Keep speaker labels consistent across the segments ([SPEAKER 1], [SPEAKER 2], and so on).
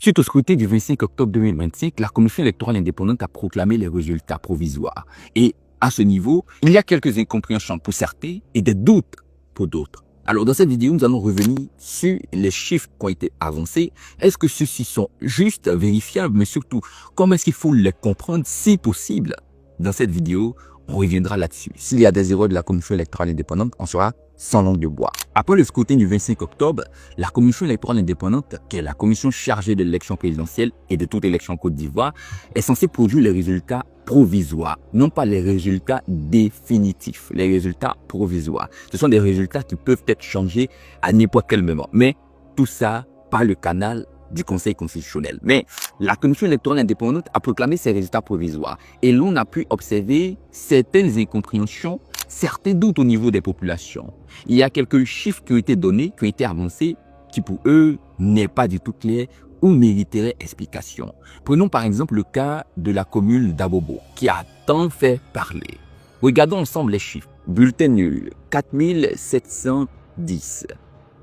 [SPEAKER 1] Suite au scrutin du 25 octobre 2025, la Commission électorale indépendante a proclamé les résultats provisoires. Et à ce niveau, il y a quelques incompréhensions pour certains et des doutes pour d'autres. Alors dans cette vidéo, nous allons revenir sur les chiffres qui ont été avancés. Est-ce que ceux-ci sont justes, vérifiables, mais surtout, comment est-ce qu'il faut les comprendre si possible? Dans cette vidéo, on reviendra là-dessus. S'il y a des erreurs de la Commission électorale indépendante, on sera sans langue de bois. Après le scrutin du 25 octobre, la Commission électorale indépendante, qui est la commission chargée de l'élection présidentielle et de toute élection en Côte d'Ivoire, est censée produire les résultats provisoires, non pas les résultats définitifs, les résultats provisoires. Ce sont des résultats qui peuvent être changés à n'importe quel moment. Mais tout ça par le canal du Conseil constitutionnel. Mais la Commission électorale indépendante a proclamé ces résultats provisoires et l'on a pu observer certaines incompréhensions, certains doutes au niveau des populations. Il y a quelques chiffres qui ont été donnés, qui ont été avancés, qui pour eux n'est pas du tout clair ou mériteraient explication. Prenons par exemple le cas de la commune d'Abobo, qui a tant fait parler. Regardons ensemble les chiffres. Bulletin nul, 4710.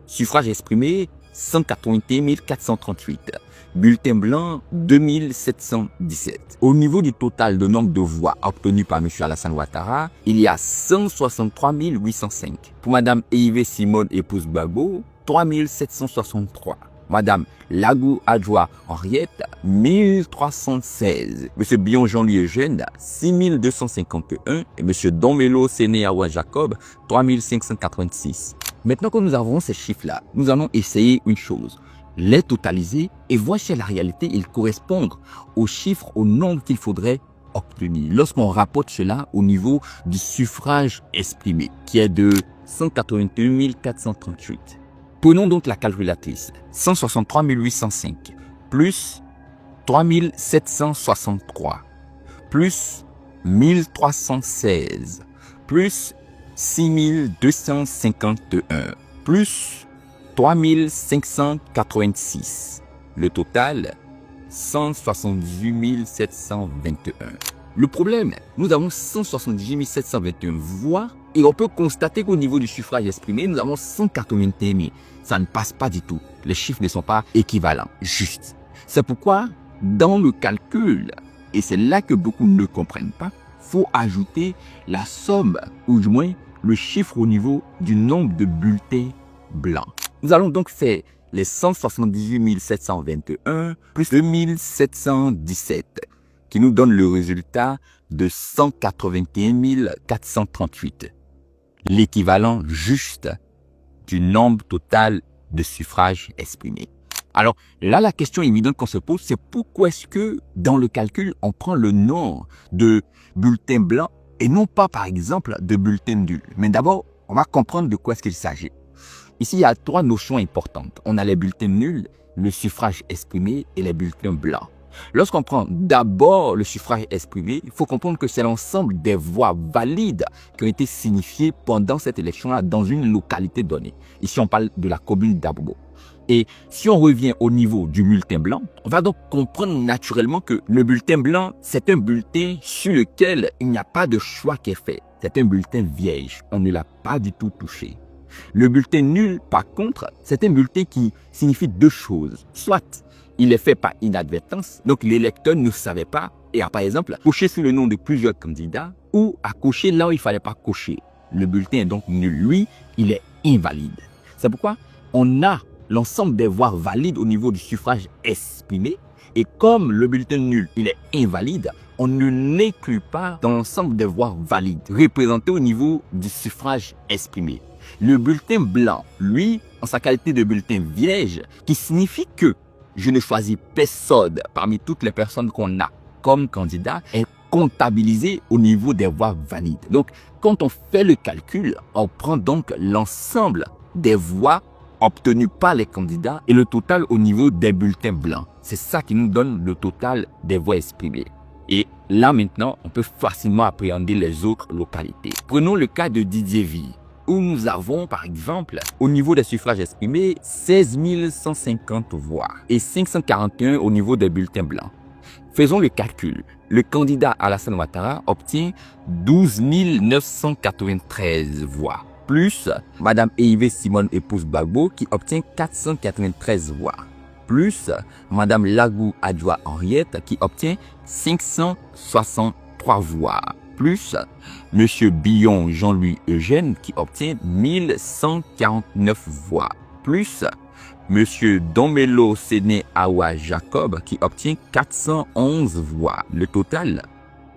[SPEAKER 1] Suffrage exprimé, 181 438. Bulletin blanc, 2717. Au niveau du total de nombre de voix obtenues par M. Alassane Ouattara, il y a 163 805. Pour Mme Eyve Simone, épouse Gbagbo, 3763. Madame Lagou Adjoa Henriette, 1316. M. Bion Jean-Louis Eugène, 6251. Et M. Donmelo Séné Awa Jacob, 3586. Maintenant que nous avons ces chiffres-là, nous allons essayer une chose, les totaliser et voir si la réalité ils correspondent aux chiffres, au nombre qu'il faudrait obtenir. Lorsqu'on rapporte cela au niveau du suffrage exprimé, qui est de 181 438. Prenons donc la calculatrice. 163 805 plus 3763 plus 1316 plus 6251 plus 3586. Le total, 178 721. Le problème, nous avons 178 721 voix et on peut constater qu'au niveau du suffrage exprimé, nous avons 181 000. Ça ne passe pas du tout. Les chiffres ne sont pas équivalents, juste. C'est pourquoi, dans le calcul, et c'est là que beaucoup ne comprennent pas, faut ajouter la somme, ou du moins le chiffre au niveau du nombre de bulletins blancs. Nous allons donc faire les 178 721 plus 2717 qui nous donne le résultat de 181 438. L'équivalent juste du nombre total de suffrages exprimés. Alors là, la question évidente qu'on se pose, c'est pourquoi est-ce que dans le calcul, on prend le nombre de bulletins blancs et non pas, par exemple, de bulletins nuls. Mais d'abord, on va comprendre de quoi est-ce qu'il s'agit. Ici, il y a trois notions importantes. On a les bulletins nuls, le suffrage exprimé et les bulletins blancs. Lorsqu'on prend d'abord le suffrage exprimé, il faut comprendre que c'est l'ensemble des voix valides qui ont été signifiées pendant cette élection-là dans une localité donnée. Ici, on parle de la commune d'Abobo. Et si on revient au niveau du bulletin blanc, on va donc comprendre naturellement que le bulletin blanc, c'est un bulletin sur lequel il n'y a pas de choix qui est fait. C'est un bulletin vierge. On ne l'a pas du tout touché. Le bulletin nul, par contre, c'est un bulletin qui signifie deux choses. Soit il est fait par inadvertance, donc l'électeur ne savait pas et a par exemple coché sur le nom de plusieurs candidats ou a coché là où il ne fallait pas cocher. Le bulletin est donc nul. Lui, il est invalide. C'est pourquoi on a l'ensemble des voix valides au niveau du suffrage exprimé et comme le bulletin nul, il est invalide, on ne l'inclut pas dans l'ensemble des voix valides représentées au niveau du suffrage exprimé. Le bulletin blanc, lui, en sa qualité de bulletin vierge, qui signifie que je ne choisis personne parmi toutes les personnes qu'on a comme candidat, est comptabilisé au niveau des voix valides. Donc, quand on fait le calcul, on prend donc l'ensemble des voix obtenues par les candidats et le total au niveau des bulletins blancs. C'est ça qui nous donne le total des voix exprimées. Et là maintenant, on peut facilement appréhender les autres localités. Prenons le cas de Didier Ville, où nous avons, par exemple, au niveau des suffrages exprimés, 16 150 voix et 541 au niveau des bulletins blancs. Faisons le calcul. Le candidat Alassane Ouattara obtient 12 993 voix, plus Mme Eyve Simone, épouse Gbagbo, qui obtient 493 voix. plus Madame Lagou Adjoa Henriette qui obtient 563 voix, plus Monsieur Billon Jean-Louis Eugène qui obtient 1149 voix, plus Monsieur Domelo Séné Awa Jacob qui obtient 411 voix. Le total,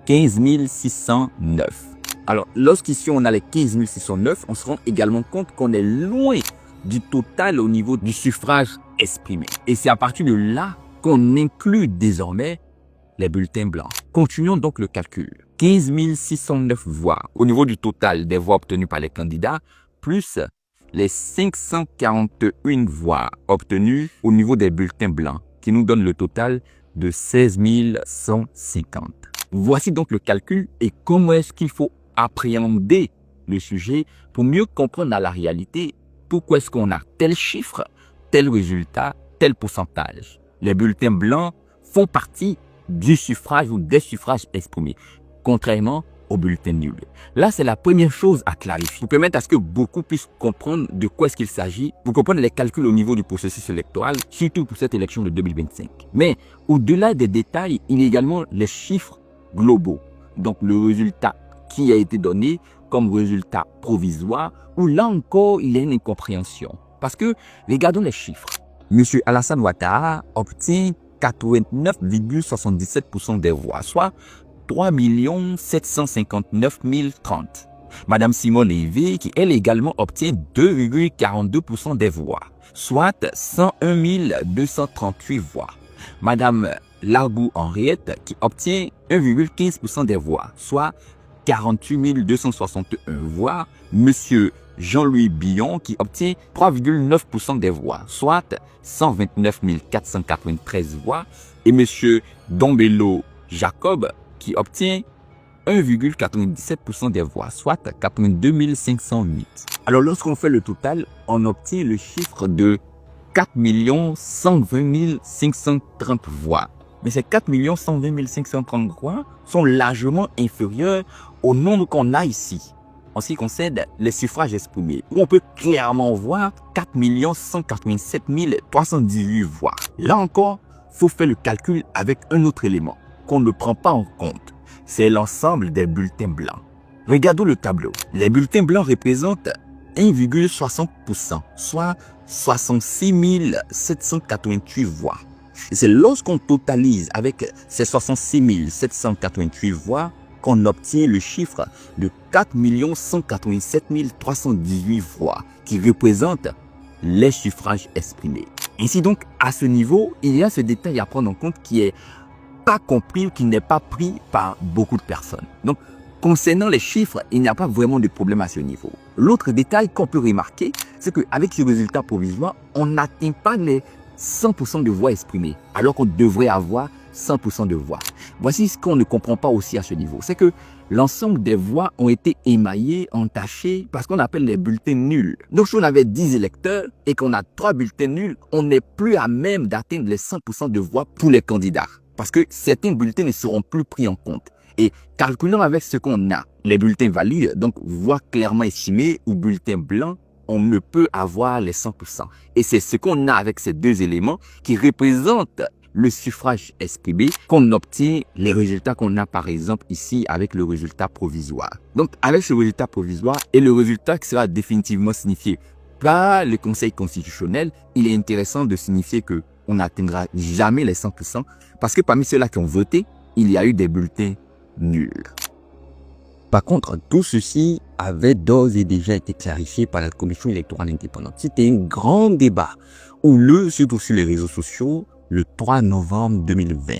[SPEAKER 1] 15 609. Alors, lorsqu'ici on a les 15 609, on se rend également compte qu'on est loin du total au niveau du suffrage exprimé. Et c'est à partir de là qu'on inclut désormais les bulletins blancs. Continuons donc le calcul. 15 609 voix au niveau du total des voix obtenues par les candidats, plus les 541 voix obtenues au niveau des bulletins blancs, qui nous donne le total de 16 150. Voici donc le calcul et comment est-ce qu'il faut appréhender le sujet pour mieux comprendre à la réalité pourquoi est-ce qu'on a tel chiffre, tel résultat, tel pourcentage. Les bulletins blancs font partie du suffrage ou des suffrages exprimés, contrairement au bulletin nul. Là, c'est la première chose à clarifier pour permettre à ce que beaucoup puissent comprendre de quoi est-ce qu'il s'agit, pour comprendre les calculs au niveau du processus électoral, surtout pour cette élection de 2025. Mais au-delà des détails, il y a également les chiffres globaux. Donc, le résultat qui a été donné comme résultat provisoire, où là encore, il y a une incompréhension. Parce que, regardons les chiffres. Monsieur Alassane Ouattara obtient 89,77% des voix, soit 3 759 030. Madame Simone Evé, qui elle également obtient 2,42% des voix, soit 101 238 voix. Madame Lagou Henriette, qui obtient 1,15% des voix, soit 48 261 voix. Monsieur Jean-Louis Billon, qui obtient 3,9% des voix, soit 129 493 voix. Et monsieur Domelo Jacob, qui obtient 1,97% des voix, soit 82 508. Alors, lorsqu'on fait le total, on obtient le chiffre de 4 120 530 voix. Mais ces 4 120 530 voix sont largement inférieurs au nombre qu'on a ici, en ce qui concerne les suffrages exprimés, où on peut clairement voir 4 187 318 voix. Là encore, il faut faire le calcul avec un autre élément qu'on ne prend pas en compte. C'est l'ensemble des bulletins blancs. Regardons le tableau. Les bulletins blancs représentent 1,60%, soit 66 788 voix. Et c'est lorsqu'on totalise avec ces 66 788 voix qu'on obtient le chiffre de 4 187 318 voix, qui représente les suffrages exprimés. Ainsi donc, à ce niveau, il y a ce détail à prendre en compte qui est pas compris, qui n'est pas pris par beaucoup de personnes. Donc, concernant les chiffres, il n'y a pas vraiment de problème à ce niveau. L'autre détail qu'on peut remarquer, c'est qu'avec ce résultat provisoire, on n'atteint pas les 100% de voix exprimées, alors qu'on devrait avoir 100% de voix. Voici ce qu'on ne comprend pas aussi à ce niveau, c'est que l'ensemble des voix ont été émaillées, entachées, parce qu'on appelle les bulletins nuls. Donc, si on avait 10 électeurs et qu'on a 3 bulletins nuls, on n'est plus à même d'atteindre les 100% de voix pour les candidats, parce que certains bulletins ne seront plus pris en compte. Et calculant avec ce qu'on a, les bulletins valides, donc voix clairement estimées ou bulletins blancs, on ne peut avoir les 100%. Et c'est ce qu'on a avec ces deux éléments qui représentent le suffrage exprimé qu'on obtient les résultats qu'on a par exemple ici avec le résultat provisoire. Donc avec ce résultat provisoire et le résultat qui sera définitivement signifié par le Conseil constitutionnel, il est intéressant de signifier que on n'atteindra jamais les 100% parce que parmi ceux-là qui ont voté, il y a eu des bulletins nuls. Par contre, tout ceci avait d'ores et déjà été clarifié par la Commission électorale indépendante. C'était un grand débat houleux, surtout sur les réseaux sociaux, le 3 novembre 2020,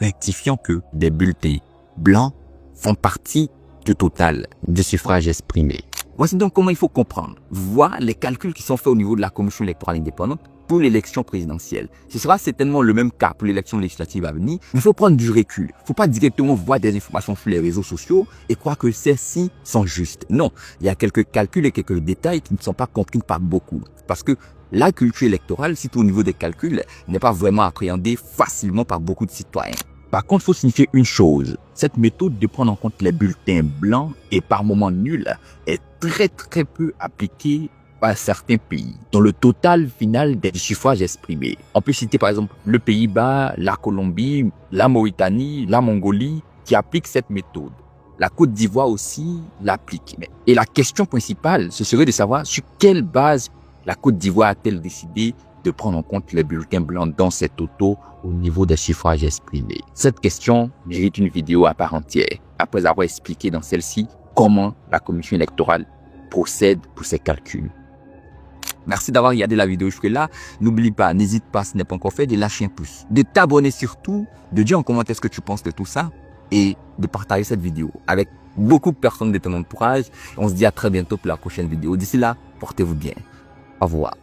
[SPEAKER 1] rectifiant que des bulletins blancs font partie du total des suffrages exprimés. Voici donc comment il faut comprendre, voir les calculs qui sont faits au niveau de la Commission électorale indépendante pour l'élection présidentielle. Ce sera certainement le même cas pour l'élection législative à venir. Il faut prendre du recul. Il ne faut pas directement voir des informations sur les réseaux sociaux et croire que celles-ci sont justes. Non, il y a quelques calculs et quelques détails qui ne sont pas compris par beaucoup. Parce que la culture électorale, surtout au niveau des calculs, n'est pas vraiment appréhendée facilement par beaucoup de citoyens. Par contre, il faut signifier une chose. Cette méthode de prendre en compte les bulletins blancs et par moments nuls est très peu appliquée à certains pays dont le total final des suffrages exprimés. On peut citer par exemple le Pays-Bas, la Colombie, la Mauritanie, la Mongolie qui appliquent cette méthode. La Côte d'Ivoire aussi l'applique. Et la question principale, ce serait de savoir sur quelle base la Côte d'Ivoire a-t-elle décidé de prendre en compte les bulletins blancs dans ses totaux au niveau des suffrages exprimés. Cette question mérite une vidéo à part entière, après avoir expliqué dans celle-ci comment la commission électorale procède pour ses calculs. Merci d'avoir regardé la vidéo jusque-là. N'oublie pas, n'hésite pas, si ce n'est pas encore fait, de lâcher un pouce, de t'abonner surtout, de dire en commentaire ce que tu penses de tout ça et de partager cette vidéo avec beaucoup de personnes de ton entourage. On se dit à très bientôt pour la prochaine vidéo. D'ici là, portez-vous bien. Au revoir.